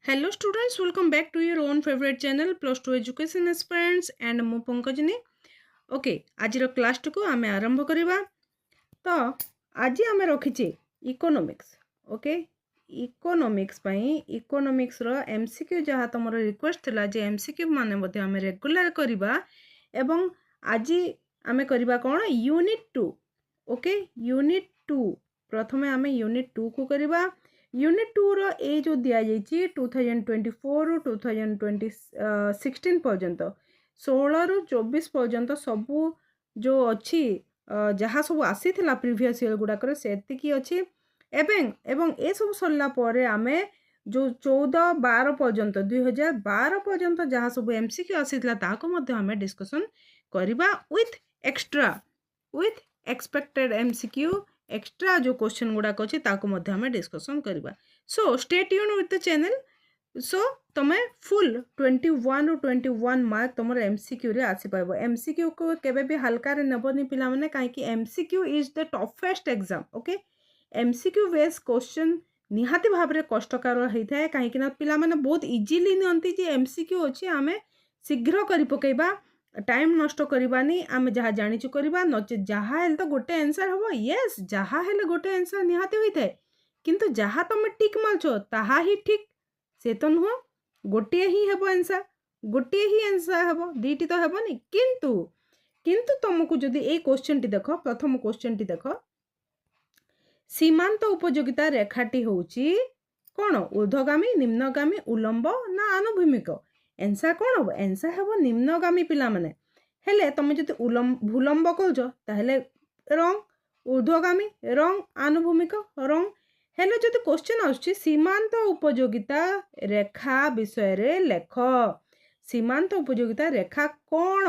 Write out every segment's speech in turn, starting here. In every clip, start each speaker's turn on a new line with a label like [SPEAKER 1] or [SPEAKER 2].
[SPEAKER 1] Hello students, welcome back to your own favorite channel Plus 2 Education Aspirants and मु पंकजनी। Okay आज class को आम आरंभ करवा। तो आज आम रखीचे इकोनॉमिक्स। ओके इकोनॉमिक्स इकोनॉमिक्स रो एमसीक्यू जहाँ तुम रिक्वेस्ट थिला जे एमसीक्यू माने मध्ये आम रेगुलर करवा एवं आज आम करवा कौन यूनिट 2। ओके यूनिट 2 प्रथमे आम यूनिट 2 को करवा। यूनिट 2 रो ए जो दिया जाइए 2024 रु 2016 पर्यंत 16 रु 24 पर्यंत सबू जो अच्छी जहाँ सब आसी थिला प्रीवियस ईयर गुड़ाकर सेतिकी अच्छी एवं ए सब सरला परे आमे जो 14-12 पर्यंत 2012 पर्यंत जहाँ सब एमसीक्यू आसीथिला ताको मध्ये आमे डिस्कशन करबा विथ एक्सपेक्टेड एमसीक्यू एक्स्ट्रा जो क्वेश्चन गुड़ाक अच्छी ताको मध्ये आमे डिस्कशन करबा। So stay tuned with the channel. So तुम फुल 21 रु 21 मार्क तुम एमसीक्यू रे आसी पाइबो। एमसीक्यू को केबे भी हल्का रे नबनी पिला माने काहे MCQ is the toughest exam. Okay MCQ base question निहाती भाव में कष्टकर होता है कहीं पिला माने बहुत इजीली नियंती जे एमसीक्यू अच्छी आमे शीघ्र करि पकेबा टाइम नष्ट करवानी आम जहाँ जाचु करवा नचे जहाँ हेल्ले तो गोटे आंसर हम येस जहाँ हेल्ले गोटे आंसर निहाती होता है किंतु जहाँ तुम टिक मारछ ताहा ही ठीक से तो नुह गोटे ही हेब आंसर गोटे ही आंसर हेब दीटी तो हेबनी किंतु किंतु तुमको जदि ए क्वेश्चन टी देख प्रथम क्वेश्चन टी देख सीमांत उपयोगिता रेखाटी होची कौन ऊर्ध्वगामी निम्नगामी उलंब ना आनुभूमिक एंसर कौन हम एंसर हम निम्नगामी पिला माने हेले तुम जदि भूलंब कौच ताहले रंग ऊर्ध्वगामी रंग आनुभूमिक रंग हेले जदि क्वेश्चन आछी सीमांत उपयोगिता रेखा विषय रे लेख सीमांत उपयोगिता रेखा कौन।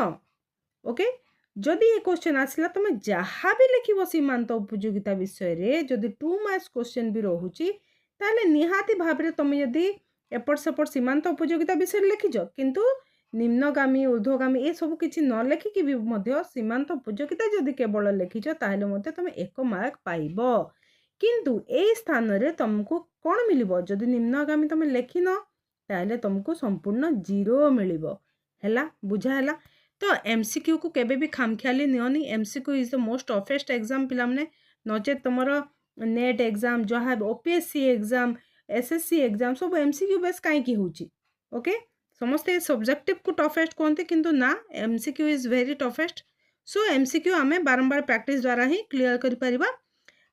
[SPEAKER 1] ओके जदि ये क्वेश्चन आसला तुम जहाँ भी लिखिबो सीमांत उपयोगिता विषय रे जदि 2 मार्क्स क्वेश्चन भी रहुची ताहले निहाती भाव रे तुम जदि एपट सेपट सीमांत उपयोगिता विषय लिखिज किंतु निम्नगामी ऊर्ध्वगामी ये सब किसी न लिखिकी भी मध्य सीमांत उपयोगिता जदि केवल लिखिज ताहले मते तुम 1 मार्क पाइबो किंतु ए स्थान रे तुमको कौन मिलिबो जदि निम्नगामी तुम लिखिन ताहले तुमको संपूर्ण 0 मिलिबो हैला बुझा हैला। तो एमसीक्यू को केबे भी खामखियाली नियनी MCQ is the most toughest exam पिला माने नचे तुमर नेट एग्जाम जहाँ ओपीएससी एग्जाम एसएससी एग्जाम सब एमसीक्यू बेस कहीं होची। ओके समस्ते सब्जेक्टिव को टफेस्ट कहते किंतु ना MCQ is very toughest. So MCQ आमे बारंबार प्रैक्टिस द्वारा ही क्लियर करि परिबा।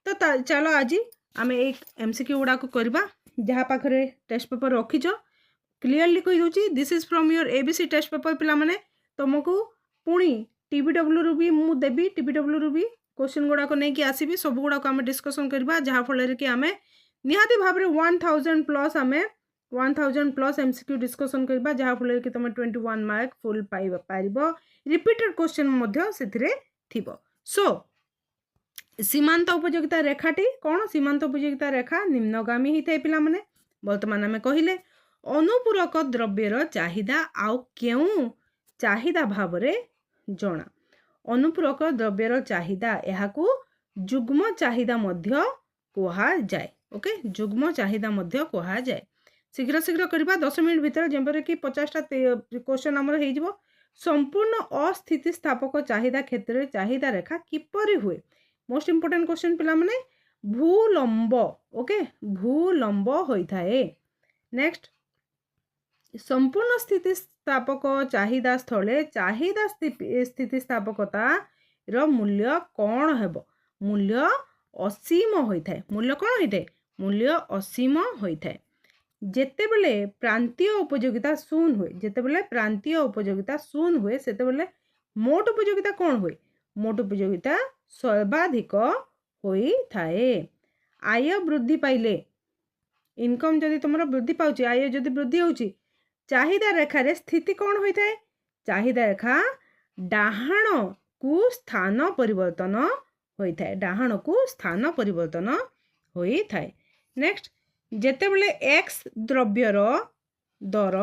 [SPEAKER 1] तो चलो आज आमे एक एमसीक्यू गुड़ा को करबा जहाँ पाखरे टेस्ट पेपर रखीच क्लियरली कहि दोची this is from your ABC test paper पिला माने तुमको पुणी टीबीडब्ल्यू रु भी मु देबी टीबीडब्ल्यू रु भी क्वेश्चन गुड़ा को नहीं आसबि सब गुड़ा को आमे डिस्कशन करबा जहाँ फल कि आमे निहाती भाव में 1000 प्लस आम 1000 प्लस एमसीक्यू डिस्कसन करबा जहाँ फल कि तुम 21 मार्क फुल पार रिपीटेड क्वेश्चन सो सीमांत उपयोगिता रेखाटी कौन सीमांत उपयोगिता रेखा निम्नगामी ही थे पिला माने वर्तमान आम कहले अनुपूरक द्रव्यर चाहिदा आउ केउ चाहिदा भाव रे जना अनुपूरक द्रव्यर चाहिदा याकू जुग्म चाहिदा मध्य कहा जाए। ओके जुग्म चाहिदा मध्य कहा जाए शीघ्र शीघ्र करबा 10 मिनट भीतर जेपर कि 50टा क्वेश्चन आमर हो संपूर्ण अस्थितिस्थापक चाहिदा क्षेत्र में चाहिदा रेखा किपरि हुए मोस्ट इंपोर्टेंट क्वेश्चन पिला माने भूलंब। ओके भूलंब होता है। नेक्स्ट संपूर्ण स्थितिस्थापक चाहिदा स्थले चाहिदा स्थितिस्थापकता रो मूल्य कौन हेबो मूल्य असीम होता है मूल्य कौन होता है मूल्य असीम होता है जेते बेले प्रांतीय उपयोगिता शून्य हुए जेते बेले प्रांतीय उपयोगिता शून्य हुए सेते बेले मोट उपयोगिता कौन हुए मोट उपयोगिता सर्वाधिक होई थाए। आय वृद्धि पाइले इनकम जदि तुम वृद्धि पाउची आय जदि वृद्धि होची चाहिदा रेखा रे स्थिति कौन होता है चाहिदा रेखा डाहाण को स्थान परिवर्तन होता है डाहाण को स्थान परिवर्तन होता है। नेक्स्ट जेते बेले एक्स द्रव्यर दर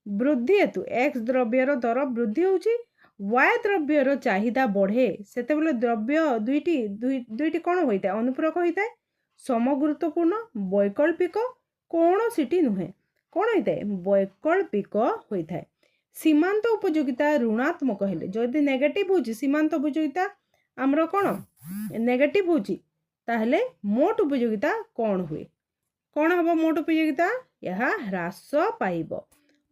[SPEAKER 1] वृद्धि हेतु एक्स द्रव्यर दर वृद्धि होची वाय द्रव्यर चाहिदा बढ़े सेते बेले द्रव्य दुईटी कौन होता है अनुपूरक होता है सम गुरुत्वपूर्ण वैकल्पिक कौन सीटी नुहे କ'ଣ ହୋଇଥାଏ ବୈକଳ୍ପିକ ହୋଇଥାଏ। ସୀମାନ୍ତ ଉପଯୋଗିତା ଋଣାତ୍ମକ ହେଲେ ଯଦି ନେଗେଟିଭ୍ ହେଉଛି ସୀମାନ୍ତ ଉପଯୋଗିତା ଆମର କ'ଣ ନେଗେଟିଭ୍ ହେଉଛି ତାହେଲେ ମୋଟ ଉପଯୋଗିତା କ'ଣ ହୁଏ କ'ଣ ହେବ ମୋଟ ଉପଯୋଗିତା ଏହା ହ୍ରାସ ପାଇବ।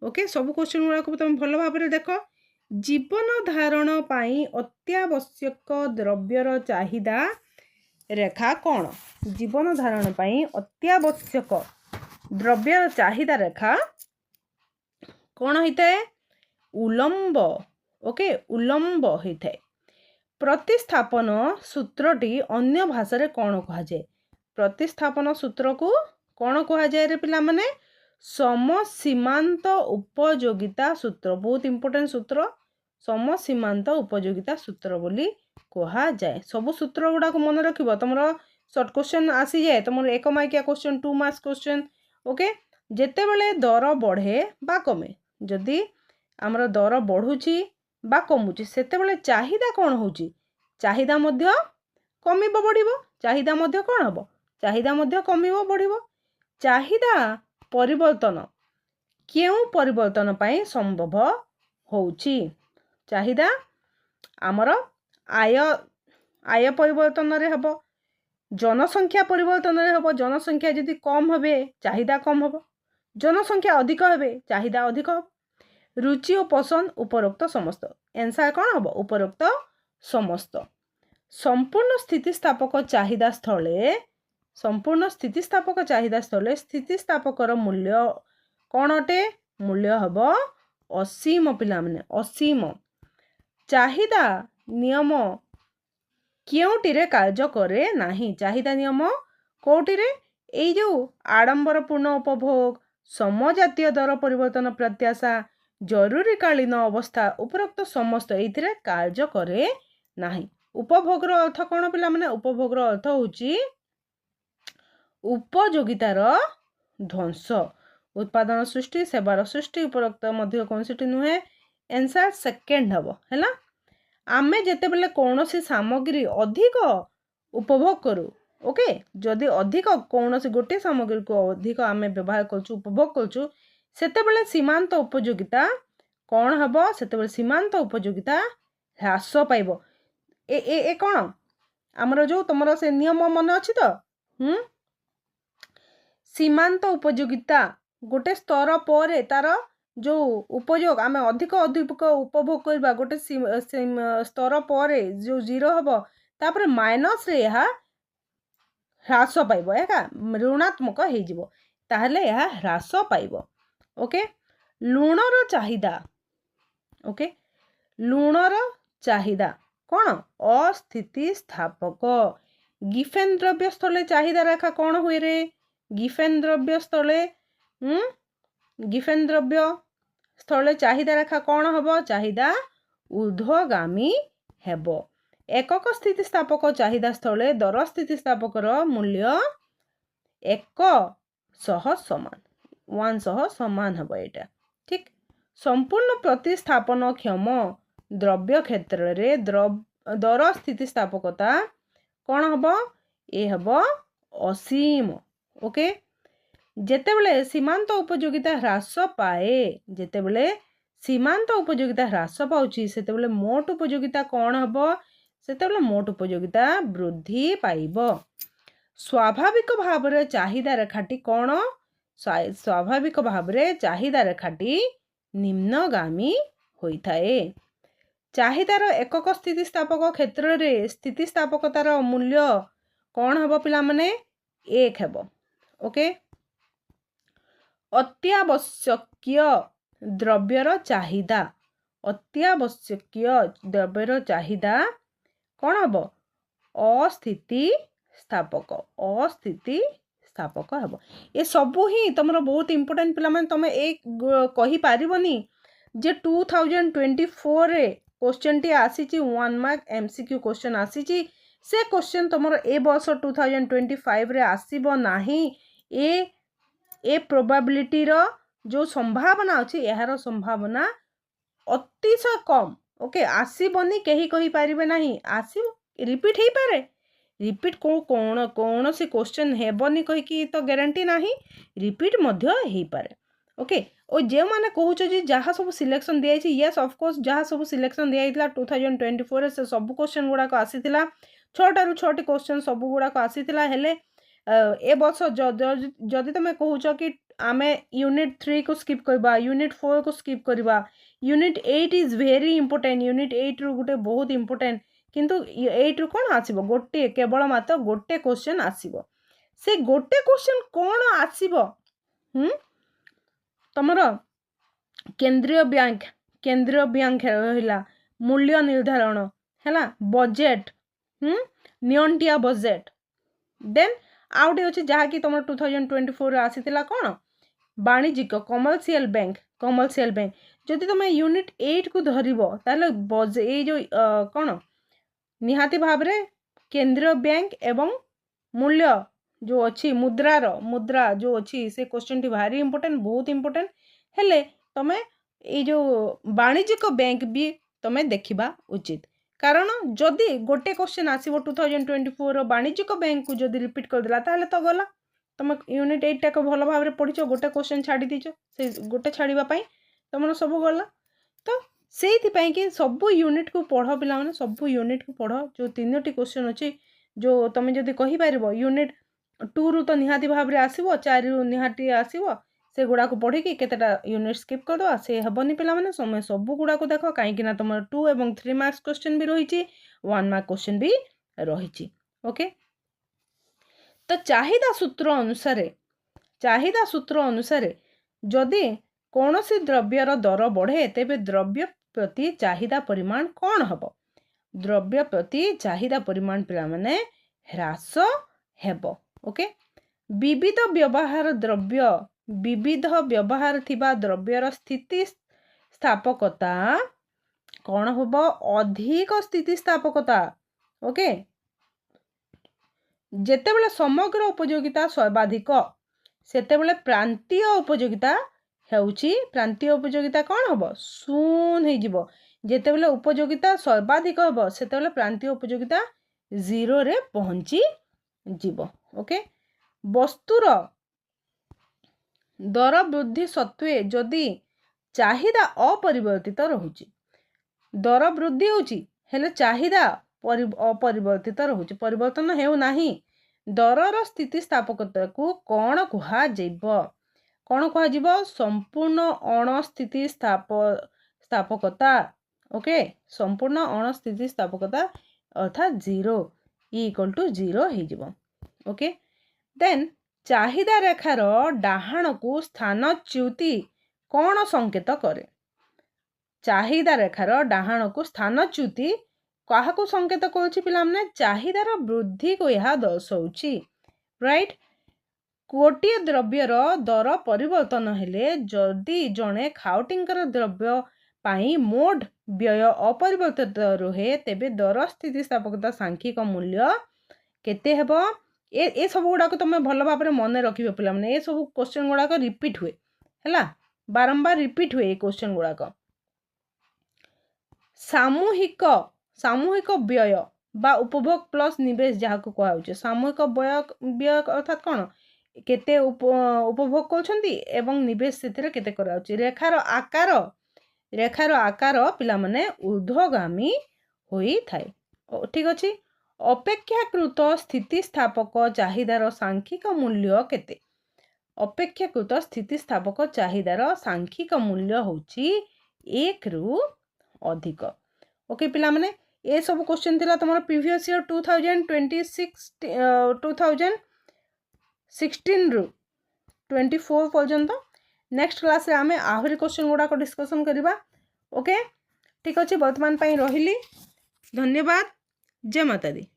[SPEAKER 1] ଓକେ ସବୁ କ୍ୱେଶ୍ଚନ୍ ଗୁଡ଼ାକୁ ତୁମେ ଭଲ ଭାବରେ ଦେଖ। ଜୀବନ ଧାରଣ ପାଇଁ ଅତ୍ୟାବଶ୍ୟକ ଦ୍ରବ୍ୟର ଚାହିଦା ରେଖା କ'ଣ ଜୀବନ ଧାରଣ ପାଇଁ ଅତ୍ୟାବଶ୍ୟକ ଦ୍ରବ୍ୟର ଚାହିଦା ରେଖା କ'ଣ ହୋଇଥାଏ ଉଲମ୍ବ। ଓକେ ଉଲମ୍ବ ହୋଇଥାଏ। ପ୍ରତିସ୍ଥାପନ ସୂତ୍ରଟି ଅନ୍ୟ ଭାଷାରେ କ'ଣ କୁହାଯାଏ ପ୍ରତିସ୍ଥାପନ ସୂତ୍ରକୁ କ'ଣ କୁହାଯାଏ ରେ ପିଲାମାନେ ସମସୀମାନ୍ତ ଉପଯୋଗିତା ସୂତ୍ର ବହୁତ ଇମ୍ପୋର୍ଟାଣ୍ଟ ସୂତ୍ର ସମସୀମାନ୍ତ ଉପଯୋଗିତା ସୂତ୍ର ବୋଲି କୁହାଯାଏ। ସବୁ ସୂତ୍ର ଗୁଡ଼ାକୁ ମନେ ରଖିବ ତୁମର ସର୍ଟ କ୍ୱେଶ୍ଚନ୍ ଆସିଯାଏ ତୁମର 1 ମାର୍କିଆ କ୍ୱେଶ୍ଚନ୍ 2 ମାର୍କ୍ସ କ୍ୱେଶ୍ଚନ୍। ଓକେ ଯେତେବେଳେ ଦର ବଢ଼େ ବା କମେ ଯଦି ଆମର ଦର ବଢ଼ୁଛି ବା କମୁଛି ସେତେବେଳେ ଚାହିଦା କ'ଣ ହେଉଛି ଚାହିଦା ମଧ୍ୟ କମିବ ବଢ଼ିବ ଚାହିଦା ମଧ୍ୟ କ'ଣ ହେବ ଚାହିଦା ମଧ୍ୟ କମିବ ବଢ଼ିବ। ଚାହିଦା ପରିବର୍ତ୍ତନ କେଉଁ ପରିବର୍ତ୍ତନ ପାଇଁ ସମ୍ଭବ ହେଉଛି ଚାହିଦା ଆମର ଆୟ ପରିବର୍ତ୍ତନରେ ହେବ ଜନସଂଖ୍ୟା ପରିବର୍ତ୍ତନରେ ହେବ ଜନସଂଖ୍ୟା ଯଦି କମ୍ ହେବେ ଚାହିଦା କମ୍ ହେବ ଜନସଂଖ୍ୟା ଅଧିକ ହେବେ ଚାହିଦା ଅଧିକ ହେବ। ରୁଚି ଓ ପସନ୍ଦ ଉପରୋକ୍ତ ସମସ୍ତ ଆନ୍ସର୍ କ'ଣ ହେବ ଉପରୋକ୍ତ ସମସ୍ତ। ସମ୍ପୂର୍ଣ୍ଣ ସ୍ଥିତିସ୍ଥାପକ ଚାହିଦା ସ୍ଥଳେ ସ୍ଥିତିସ୍ଥାପକର ମୂଲ୍ୟ କ'ଣ ଅଟେ ମୂଲ୍ୟ ହେବ ଅସୀମ ପିଲାମାନେ ଅସୀମ। ଚାହିଦା ନିୟମ କେଉଁଟିରେ କାର୍ଯ୍ୟ କରେ ନାହିଁ ଚାହିଦା ନିୟମ କେଉଁଟିରେ ଏଇ ଯେଉଁ ଆଡ଼ମ୍ବରପୂର୍ଣ୍ଣ ଉପଭୋଗ ସମଜାତୀୟ ଦର ପରିବର୍ତ୍ତନ ପ୍ରତ୍ୟାଶା ଜରୁରୀକାଳୀନ ଅବସ୍ଥା ଉପରୋକ୍ତ ସମସ୍ତ ଏଇଥିରେ କାର୍ଯ୍ୟ କରେ ନାହିଁ। ଉପଭୋଗର ଅର୍ଥ କ'ଣ ପିଲାମାନେ ଉପଭୋଗର ଅର୍ଥ ହେଉଛି ଉପଯୋଗିତାର ଧ୍ୱଂସ ଉତ୍ପାଦନ ସୃଷ୍ଟି ସେବାର ସୃଷ୍ଟି ଉପରୋକ୍ତ ମଧ୍ୟ କୌଣସିଟି ନୁହେଁ ଆନ୍ସର୍ ସେକେଣ୍ଡ ହେବ ହେଲା। ଆମେ ଯେତେବେଳେ କୌଣସି ସାମଗ୍ରୀ ଅଧିକ ଉପଭୋଗ କରୁ ଓକେ ଯଦି ଅଧିକ କୌଣସି ଗୋଟିଏ ସାମଗ୍ରୀକୁ ଅଧିକ ଆମେ ବ୍ୟବହାର କରୁଛୁ ଉପଭୋଗ କରୁଛୁ ସେତେବେଳେ ସୀମାନ୍ତ ଉପଯୋଗିତା କ'ଣ ହେବ ସେତେବେଳେ ସୀମାନ୍ତ ଉପଯୋଗିତା ହ୍ରାସ ପାଇବ। ଏ କ'ଣ ଆମର ଯେଉଁ ତୁମର ସେ ନିୟମ ମନେ ଅଛି ତ ସୀମାନ୍ତ ଉପଯୋଗିତା ଗୋଟେ ସ୍ତର ପରେ ତାର ଯେଉଁ ଉପଯୋଗ ଆମେ ଅଧିକ ଉପଭୋଗ କରିବା ଗୋଟେ ସ୍ତର ପରେ ଯେଉଁ 0 ହେବ ତାପରେ ମାଇନସ୍ରେ ଏହା ହ୍ରାସ ପାଇବ ଏହା ଋଣାତ୍ମକ ହେଇଯିବ ତାହେଲେ ଏହା ହ୍ରାସ ପାଇବ। ଓକେ ଲୁଣର ଚାହିଦା ଓକେ ଲୁଣର ଚାହିଦା କ'ଣ ଅସ୍ଥିତିସ୍ଥାପକ। ଗିଫେନ୍ ଦ୍ରବ୍ୟ ସ୍ଥଳେ ଚାହିଦା ରେଖା କ'ଣ ହୁଏ ରେ ଗିଫେନ୍ ଦ୍ରବ୍ୟ ସ୍ଥଳେ ଚାହିଦା ରେଖା କ'ଣ ହେବ ଚାହିଦା ଊର୍ଧ୍ୱଗାମୀ ହେବ। ଏକକ ସ୍ଥିତିସ୍ଥାପକ ଚାହିଦା ସ୍ଥଳେ ଦର ସ୍ଥିତିସ୍ଥାପକର ମୂଲ୍ୟ 100 ସମାନ ହେବ ଏଇଟା ଠିକ୍। ସମ୍ପୂର୍ଣ୍ଣ ପ୍ରତିସ୍ଥାପନ କ୍ଷମ ଦ୍ରବ୍ୟ କ୍ଷେତ୍ରରେ ଦର ସ୍ଥିତିସ୍ଥାପକତା କ'ଣ ହେବ ଏ ହେବ ଅସୀମ। ଓକେ ଯେତେବେଳେ ସୀମାନ୍ତ ଉପଯୋଗିତା ହ୍ରାସ ପାଏ ଯେତେବେଳେ ସୀମାନ୍ତ ଉପଯୋଗିତା ହ୍ରାସ ପାଉଛି ସେତେବେଳେ ମୋଟ ଉପଯୋଗିତା କ'ଣ ହେବ ସେତେବେଳେ ମୋଟ ଉପଯୋଗିତା ବୃଦ୍ଧି ପାଇବ। ସ୍ୱାଭାବିକ ଭାବରେ ଚାହିଦା ରେଖାଟି କ'ଣ ସ୍ୱାଭାବିକ ଭାବରେ ଚାହିଦା ରେଖାଟି ନିମ୍ନଗାମୀ ହୋଇଥାଏ। ଚାହିଦାର ଏକକ ସ୍ଥିତିସ୍ଥାପକ କ୍ଷେତ୍ରରେ ସ୍ଥିତିସ୍ଥାପକତାର ମୂଲ୍ୟ କ'ଣ ହେବ ପିଲାମାନେ 1 ହେବ। ଓକେ ଅତ୍ୟାବଶ୍ୟକୀୟ ଦ୍ରବ୍ୟର ଚାହିଦା କ'ଣ ହେବ ଅସ୍ଥିତିସ୍ଥାପକ ହେବ। ଏସବୁ ହିଁ ତୁମର ବହୁତ ଇମ୍ପୋର୍ଟାଣ୍ଟ ପିଲାମାନେ ତୁମେ କହିପାରିବନି ଯେ 2024ରେ क्वेश्चनटी आसीची 1 मार्क MCQ क्वेश्चन आसीची से क्वेश्चन तुमर ए वर्ष 2025 रे आसीबो नाही ए प्रोबेबिलिटी रो जो संभावना अछि एहार संभावना अतिशय कम। ओके आसीबोनी कहीं कहि पारिबे नाही आसी रिपीट हे पारे रिपीट कौन सी क्वेश्चन हेबोनी कहि कि तो गारंटी नाही रिपीट मध्य हे पारे। ओके और जो मैंने कहूँ जहाँ सब सिलेक्शन दिखाई येस ऑफकोर्स जहाँ सब सिलेक्शन दिखाई 2024 से सब क्वेश्चन गुड़ाक आसीला 6 ରୁ 6टी क्वेश्चन सब गुड़ाक आसीला हेले ए वर्ष जदि तुम कहूच कि आमे यूनिट 3 को स्किप करबा यूनिट 4 को स्किप करबा unit 8 is very important unit 8 रु गोटे बहुत इंपोर्टेंट किंतु 8 रु कौन आसीबो गोटे केवल मात्र गोटे क्वेश्चन आसीबो से गोटे क्वेश्चन कौन आसीबो तमर केंद्रीय बैंक रहा मूल्य निर्धारण है बजेट नियंटिया बजेट देन आउटे अच्छे जहाँकि तुम 2024 आसीला कौन वाणिज्यिक कमर्शियल बैंक जदि तुम यूनिट 8 को धरब ताले ये जो कौन निहाती भाव रे केंद्रीय बैंक एवं मूल्य जो अच्छी मुद्रा जो अच्छी से क्वेश्चन टी भारी इंपोर्टेंट बहुत इंपोर्टेंट हेले तमें ये जो वाणिज्यिक बैंक भी तमें देखा उचित कारण जदि गोटे क्वेश्चन आसीबो 2024 वाणिज्यिक बैंक को जदि रिपीट करदेला ताहले तो गला तुम यूनिट 8 टाक भल भाव में पढ़ीच गोटे क्वेश्चन छाड़ी दीच से गोटे छाड़ापी तुम सब गला तो से कि सब यूनिट को पढ़ पिला माने सब यूनिट को पढ़ जो 3टी क्वेश्चन अच्छी जो तुम जदि कहीपर यूनिट 2 रु तो निहाती भाव में आसो 4 रु निहाती आसो से गुड़ा को पढ़ी केतेटा यूनिट स्किप करदे से हेबनी पिला माने समय सब गुड़ा को देख कहीं तुम 2 और 3 मार्क्स क्वेश्चन भी रही 1 मार्क क्वेश्चन भी रही ओके तो चाहिदा सूत्र अनुसार जदि कौन सी द्रव्यर दर बढ़े तेबे द्रव्य प्रति चाहिदा परिमाण कौन हम द्रव्य प्रति चाहिदा परिमाण पिला माने ह्रास हेबो ओके विविध व्यवहार थिबा द्रव्यर स्थिति स्थापकता कौन हम अधिक स्थिति स्थापकता ओके जेतेबेले समग्र उपयोगिता सर्वाधिक सेतेबेले प्रांतीय उपयोगिता हेउची प्रांतीय उपयोगिता कौन हम शून्य हो जिवो जेतेबेले उपयोगिता सर्वाधिक हम सेतेबेले प्रांतीय उपयोगिता 0 रे पहुंची जीवो ओके वस्तुर दर वृद्धि सत्वे जदि चाहिदा अपरिवर्तित रहुची दर वृद्धि होची हेले चाहिदा अपरिवर्तित रहुची परिवर्तन हेउ नाही दरर स्थिति स्थापकता को कौन कहा जीव संपूर्ण अणस्थिति स्थापकता ओके संपूर्ण अणस्थिति स्थापकता अर्थात 0 = 0 हो जीव ओके देन चाहिदा रेखार डाहाण को स्थानच्युति कौन संकेत करे चाहिदा रेखार डाहाण को स्थानच्युति क्या संकेत करुछि पिला माने चाहिदार वृद्धि को यह दर्शाउछि राइट गोटे द्रव्यर दर परिवर्तन हेले जदि जड़े खाउटींकर द्रव्य पाई मोड व्यय अपरिवर्तित रहे तेबे दर स्थितिस्थापकता सांख्यिक मूल्य केते हेबो ए सब गुड़ाक तुम भल भाव में मन रखिए पिला माने ए सब क्वेश्चन गुड़ाक रिपीट हुए है बारंबार रिपीट हुए क्वेश्चन गुड़ाक सामूहिक व्यय बा उपभोग प्लस निवेश जहाँ को कहुचे सामूहिक व्यय अर्थात कौन केते उपभोग करछंती एवं निवेश से केते कराउची रेखार आकार पिला माने ऊर्ध्वगामी होई थाए ठीक अछि अपेक्षाकृत स्थितिस्थापक चाहिदार सांख्यिक मूल्य केते अपेक्षाकृत स्थितिस्थापक चाहिदार सांख्यिक मूल्य होची 1 रु अधिक ओके पिला माने ए सब क्वेश्चन थिला तमर प्रीवियस ईयर 2016 रु 24 पर्यंत नेक्स्ट क्लास रे आमे आहुरी क्वेश्चन गुडा को डिस्कशन करिबा ओके ठीक अछि वर्तमान पई रहिली धन्यवाद जय माता दी।